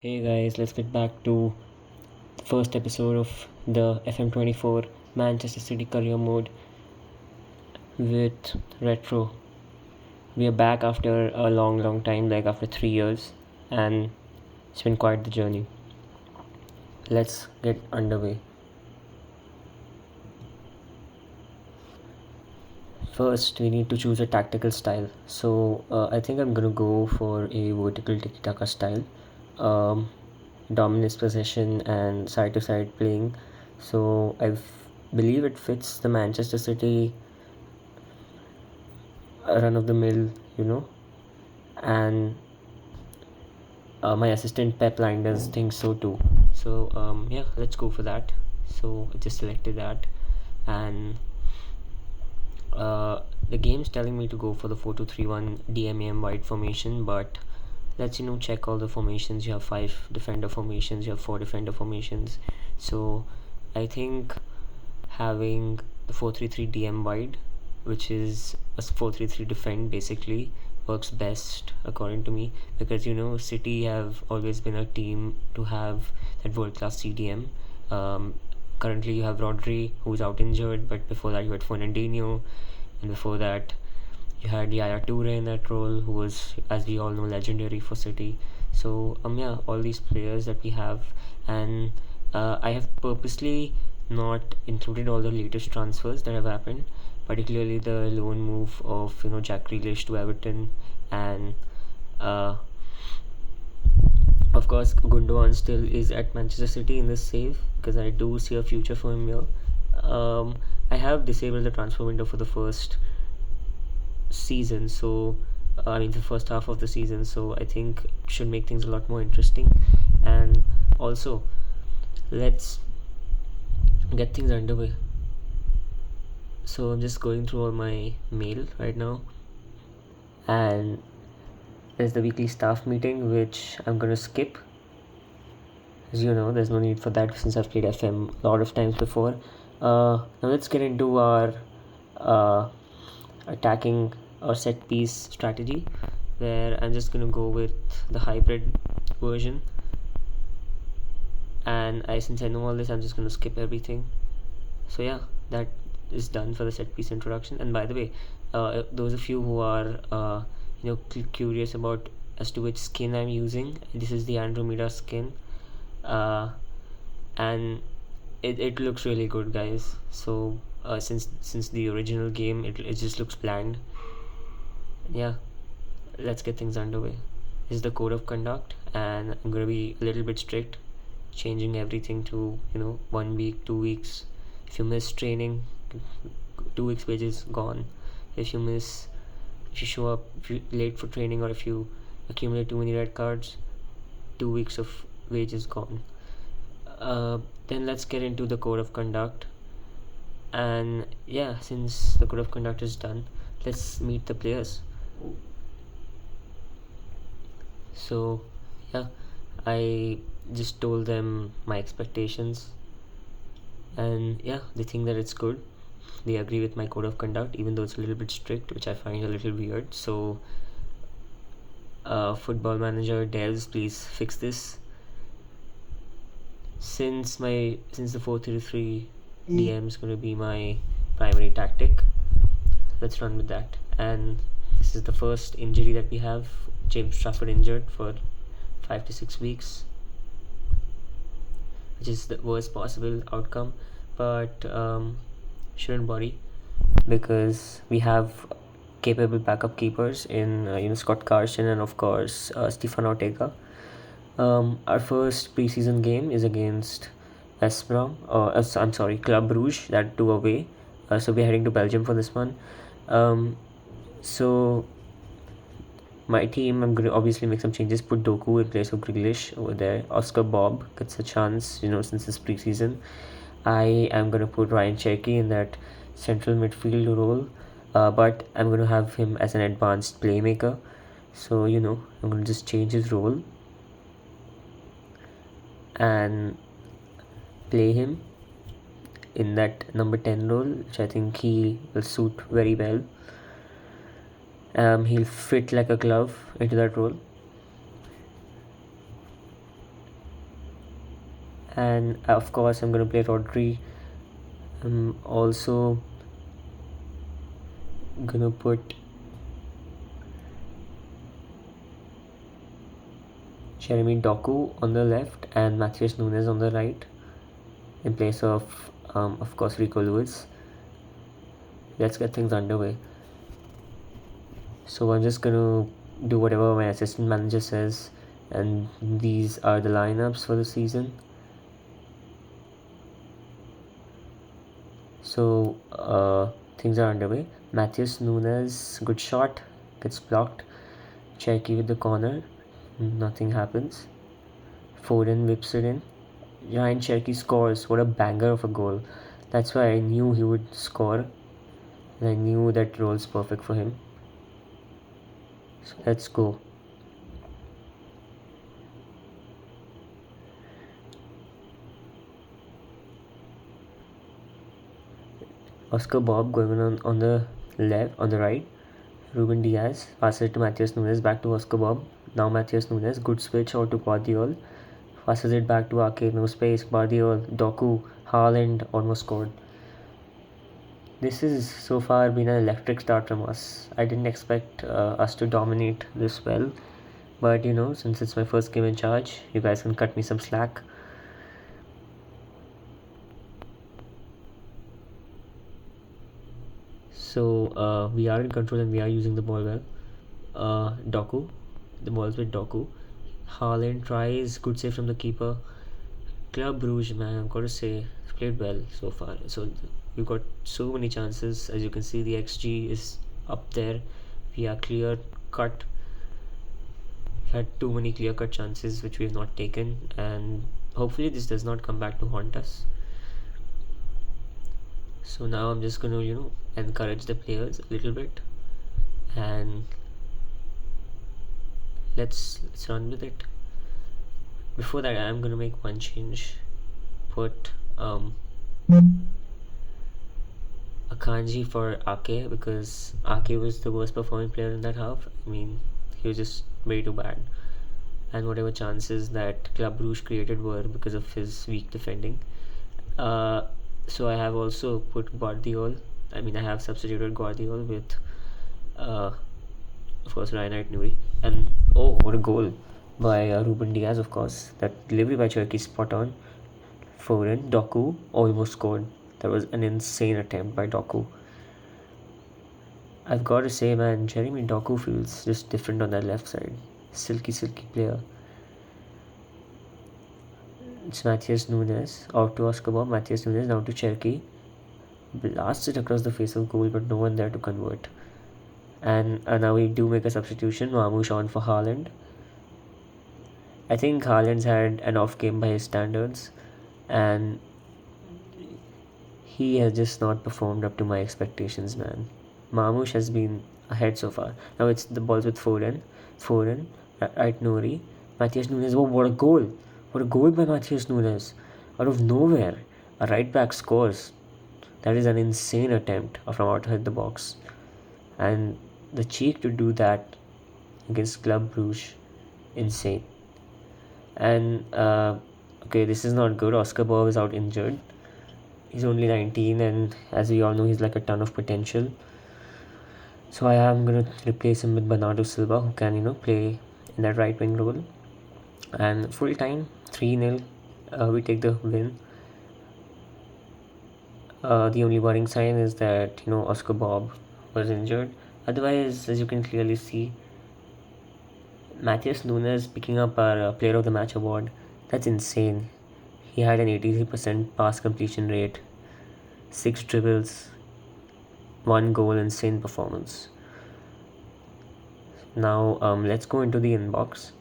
Hey guys, let's get back to the first episode of the FM24 Manchester City Career Mode with Retro. We are back after a long time, like after 3 years, and it's been quite the journey. Let's get underway. First, we need to choose a tactical style. So, I think I'm gonna go for a vertical tiki-taka style. Dominance possession and side-to-side playing. So, believe it fits the Manchester City run of the mill, and my assistant Pep Linders thinks so too. So yeah, let's go for that. So I just selected that, and the game's telling me to go for the 4-2-3-1 DMAM wide formation, but let's check all the formations. You have 5 defender formations, you have 4 defender formations. So I think having the 4-3-3 DM wide, which is a 4-3-3 defend basically, works best according to me, because City have always been a team to have that world-class CDM. Currently you have Rodri, who's out injured, but before that you had Fernandinho, and before that you had Yaya Toure in that role, who was, as we all know, legendary for City. So yeah, all these players that we have, and I have purposely not included all the latest transfers that have happened, particularly the loan move of Jack Grealish to Everton, and of course Gundogan still is at Manchester City in this save, because I do see a future for him here. I have disabled the transfer window for the first season, so I mean the first half of the season, so I think it should make things a lot more interesting. And also, let's get things underway. So I'm just going through all my mail right now, and there's the weekly staff meeting, which I'm gonna skip. As you know, there's no need for that since I've played FM a lot of times before. Now let's get into our attacking or set piece strategy, where I'm just gonna go with the hybrid version. And since I know all this, I'm just gonna skip everything. So yeah, that is done for the set piece introduction. And by the way, those of you who are curious about as to which skin I'm using, this is the Andromeda skin, and it looks really good, guys. So since the original game, it just looks bland. Yeah, let's get things underway. This is the code of conduct, and I'm gonna be a little bit strict, changing everything to 1 week, 2 weeks. If you miss training, 2 weeks wages gone. If you show up late for training, or if you accumulate too many red cards, 2 weeks of wages gone. Then let's get into the code of conduct. And yeah, since the code of conduct is done, let's meet the players. So yeah, I just told them my expectations, and yeah, they think that it's good. They agree with my code of conduct, even though it's a little bit strict, which I find a little weird. So football manager devs, please fix this. Since the 4-3-3 DM is going to be my primary tactic, let's run with that. And this is the first injury that we have. James Trafford injured for 5 to 6 weeks, which is the worst possible outcome, but shouldn't worry, because we have capable backup keepers in Scott Carson and of course Stefan Ortega. Our first preseason game is against West Brom, I'm sorry, Club Brugge, that 2 away. So we're heading to Belgium for this one. So my team, I'm going to obviously make some changes, put Doku in place of Grealish over there. Oscar Bob gets a chance, since it's preseason. I am going to put Ryan Cherky in that central midfield role, but I'm going to have him as an advanced playmaker. So, I'm going to just change his role and play him in that number 10 role, which I think he will suit very well. He'll fit like a glove into that role. And of course, I'm gonna play Rodri. I'm also gonna put Jeremy Doku on the left and Matheus Nunes on the right in place of course, Rico Lewis. Let's get things underway. So I'm just gonna do whatever my assistant manager says, and these are the lineups for the season. So things are underway. Matheus Nunes, good shot, gets blocked. Cherky with the corner, nothing happens. Foden whips it in. Ryan Cherky scores. What a banger of a goal. That's why I knew he would score. And I knew that role's perfect for him. So let's go. Oscar Bob going on the left, on the right. Ruben Diaz passes it to Matheus Nunes, back to Oscar Bob. Now Matheus Nunes, good switch out to Guardiol. Passes it back to Ake, no space. Guardiol, Doku, Haaland almost scored. This has so far been an electric start from us. I didn't expect us to dominate this well. But since it's my first game in charge, you guys can cut me some slack. So we are in control and we are using the ball well. Doku, the ball's with Doku. Haaland tries, good save from the keeper. Club Brugge, man, I've got to say, played well so far. So we've got so many chances. As you can see, the XG is up there. We are clear cut. We've had too many clear cut chances which we have not taken, and hopefully this does not come back to haunt us. So now I'm just going to encourage the players a little bit, and let's run with it. Before that, I'm going to make one change. Put Akanji for Ake, because Ake was the worst performing player in that half. I mean, he was just way too bad, and whatever chances that Club Brugge created were because of his weak defending. So I have also put Guardiol. I have substituted Guardiol with of course Reinhard Nuri, and oh, what a goal by Ruben Diaz, of course. That delivery by Cherky spot on. Foden, Doku almost scored. That was an insane attempt by Doku. I've got to say, man, Jeremy Doku feels just different on that left side. Silky player. It's Matheus Nunes, out to Oscar Bob. Matheus Nunes now to Cherky. Blasts it across the face of goal, but no one there to convert. And now we do make a substitution. Mamouche on for Haaland. I think Haaland's had an off game by his standards, and he has just not performed up to my expectations, man. Mamouche has been ahead so far. Now it's the balls with Foden, right, Nuri. Matheus Nunes, oh, what a goal! What a goal by Matheus Nunes. Out of nowhere, a right back scores. That is an insane attempt from outside the box. And the cheek to do that against Club Brugge, insane. And okay, this is not good. Oscar Bob is out injured. He's only 19, and as we all know, he's like a ton of potential. So I am going to replace him with Bernardo Silva, who can play in that right wing role. And full time, 3-0, we take the win. The only worrying sign is that Oscar Bob was injured. Otherwise, as you can clearly see, Matheus Nunes picking up our Player of the Match award. That's insane. He had an 83% pass completion rate, 6 dribbles, 1 goal, insane performance. Now let's go into the inbox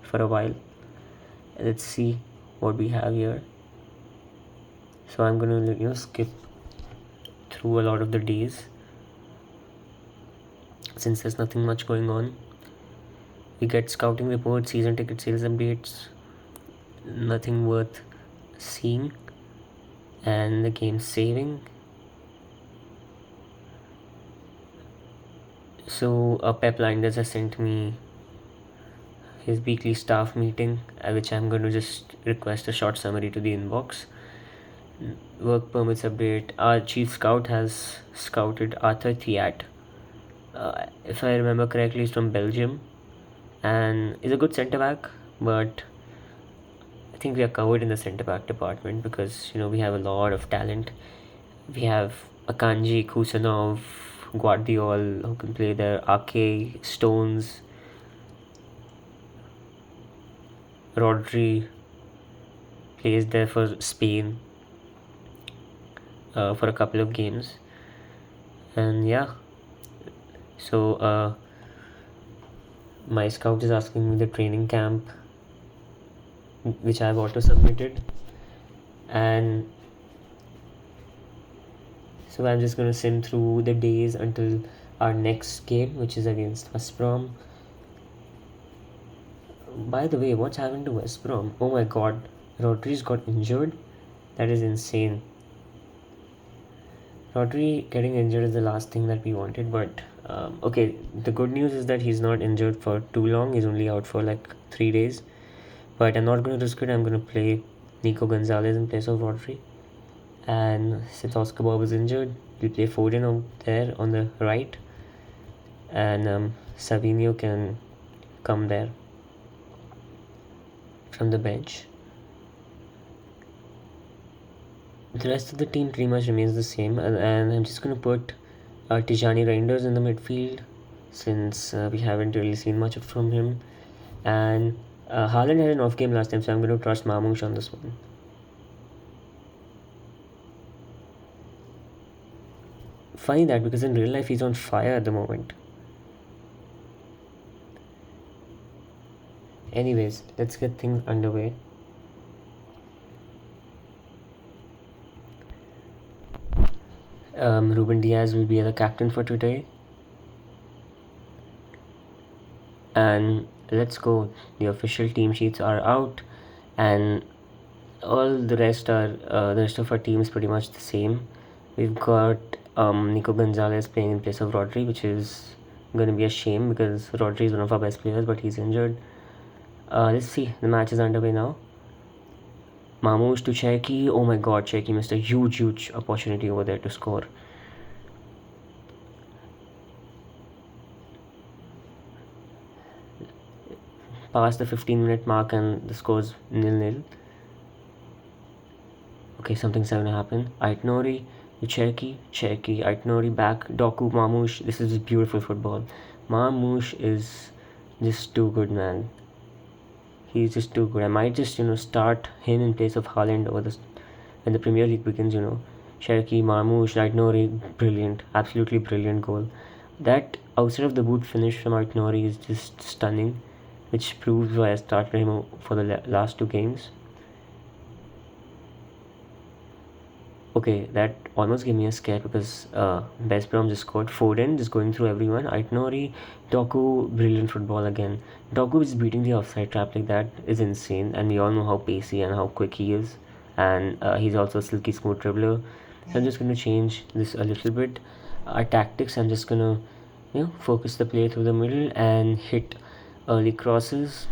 for a while. Let's see what we have here. So I'm gonna skip through a lot of the days since there's nothing much going on. We get scouting reports, season ticket sales updates, nothing worth seeing, and the game saving. So Pep Linders has sent me his weekly staff meeting, which I'm going to just request a short summary to the inbox. Work permits update. Our chief scout has scouted Arthur Thiat. If I remember correctly, he's from Belgium and is a good centre back, but I think we are covered in the centre back department because we have a lot of talent. We have Akanji, Kusanov, Guardiol who can play there, Ake, Stones, Rodri plays there for Spain for a couple of games, and yeah. So my scout is asking me the training camp, which I've auto submitted, and so I'm just gonna sim through the days until our next game, which is against West Brom. By the way, what's happened to West Brom? Oh my god, Rodri's got injured. That is insane. Rodri getting injured is the last thing that we wanted, but okay, the good news is that he's not injured for too long. He's only out for like 3 days, but I'm not going to risk it. I'm going to play Nico Gonzalez in place of Rodri, and since Oscar Bob is injured, we'll play Foden out there on the right, and Savinho can come there from the bench. The rest of the team pretty much remains the same, and I'm just going to put Tijani Reinders in the midfield since we haven't really seen much from him, and Haaland had an off game last time, so I'm going to trust Mamouche on this one. Funny that, because in real life he's on fire at the moment. Anyways, let's get things underway. Ruben Diaz will be the captain for today. And let's go. The official team sheets are out, and all the rest of our team is pretty much the same. We've got Nico Gonzalez playing in place of Rodri, which is going to be a shame because Rodri is one of our best players, but he's injured. Let's see. The match is underway now. Mamouche to Cherki. Oh my god, Cherki missed a huge opportunity over there to score. Past the 15-minute mark and the score's 0-0. Okay, something's going to happen. Aitnori to Cherki, Aitnori back, Doku, Mamouche. This is beautiful football. Mamouche is just too good, man. He's just too good. I might just start him in place of Haaland when the Premier League begins. Cherki, Mamouche, Aitnori, brilliant, absolutely brilliant goal. That outside of the boot finish from Aitnori is just stunning, which proves why I started him for the last 2 games. Okay, that almost gave me a scare because West Brom just scored. Foden just going through everyone. Aitnori, Doku, brilliant football again. Doku is beating the offside trap like that is insane, and we all know how pacey and how quick he is, and he's also a silky smooth dribbler. So I'm just going to change this a little bit. Our tactics, I'm just going to focus the play through the middle and hit early crosses.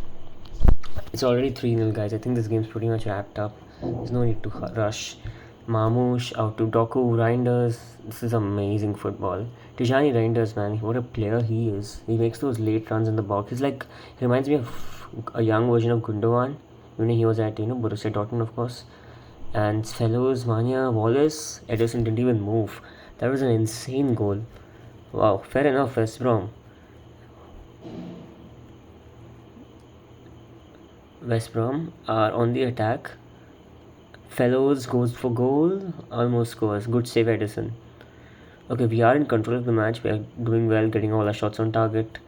It's already 3-0, guys. I think this game's pretty much wrapped up. There's no need to rush. Mamouche out to Doku, Reinders. This is amazing football. Tijani Reinders, man, what a player he is. He makes those late runs in the box. He reminds me of a young version of Gundogan when he was at Borussia Dortmund, of course. And fellows, Mania, Wallace, Ederson didn't even move. That was an insane goal. Wow, fair enough, West Brom. West Brom are on the attack. Fellows goes for goal, almost scores. Good save, Ederson. Okay, we are in control of the match. We are doing well, getting all our shots on target.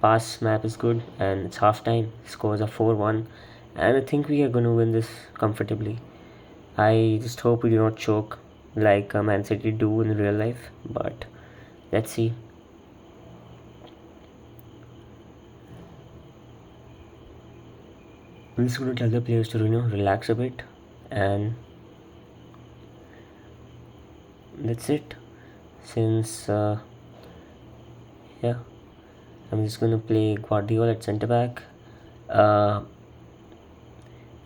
Pass map is good, and it's half time. Scores are 4-1, and I think we are going to win this comfortably. I just hope we do not choke like Man City do in real life, but let's see. I'm just going to tell the players to relax a bit, and that's it. Since I'm just going to play Guardiola at centre back, Uh,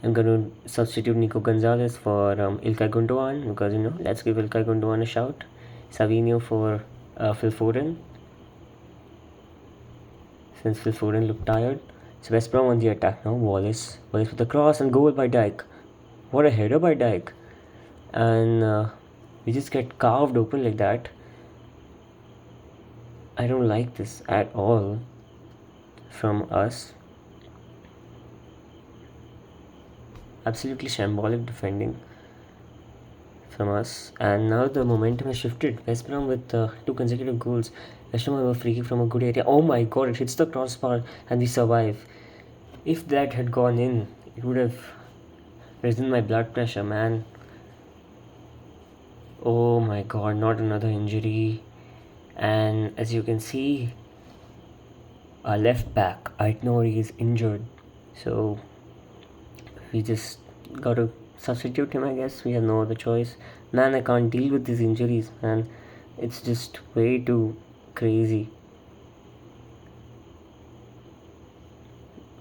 I'm going to substitute Nico Gonzalez for Ilkay Gundogan because, let's give Ilkay Gundogan a shout. Savinho for Phil Foden, since Phil Foden looked tired. So West Brom on the attack now. Wallace with the cross and goal by Dijk. What a header by Dijk. And we just get carved open like that. I don't like this at all from us. Absolutely shambolic defending from us. And now the momentum has shifted. West Brom with 2 consecutive goals. West Brom have a free kick from a good area. Oh my god, it hits the crossbar and we survive. If that had gone in, it would have risen my blood pressure, man. Oh my god, not another injury. And as you can see, our left back, Aitnori, is injured. So we just got to substitute him, I guess. We have no other choice. Man, I can't deal with these injuries, man. It's just way too crazy.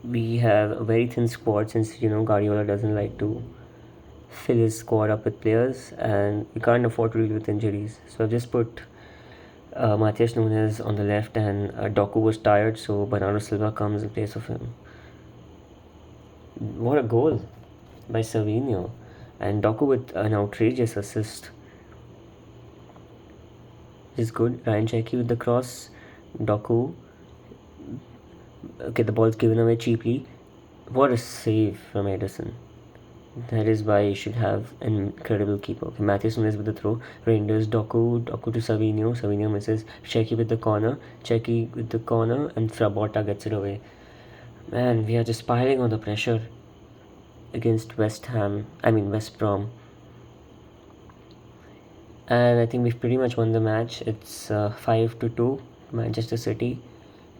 We have a very thin squad since, Guardiola doesn't like to fill his squad up with players, and we can't afford to deal with injuries. So I've just put Matheus Nunes on the left, and Doku was tired, so Bernardo Silva comes in place of him. What a goal by Savinho, and Doku with an outrageous assist. Is good. Ryan Cherki with the cross. Doku. Okay, the ball's given away cheaply. What a save from Ederson. That is why he should have an incredible keeper. Okay, Matheus Nunes with the throw. Rangers, Doku to Savinho. Savinho misses. Cherki with the corner. Cherki with the corner, and Frabotta gets it away. Man, we are just piling on the pressure against West Brom. And I think we've pretty much won the match. It's 5-2 Manchester City.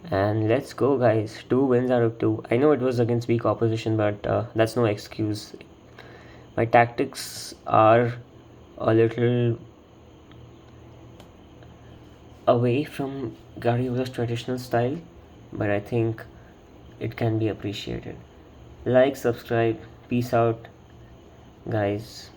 And let's go, guys. 2 wins out of 2. I know it was against weak opposition, but that's no excuse. My tactics are a little away from Guardiola's traditional style, but I think it can be appreciated. Like, subscribe, peace out, guys.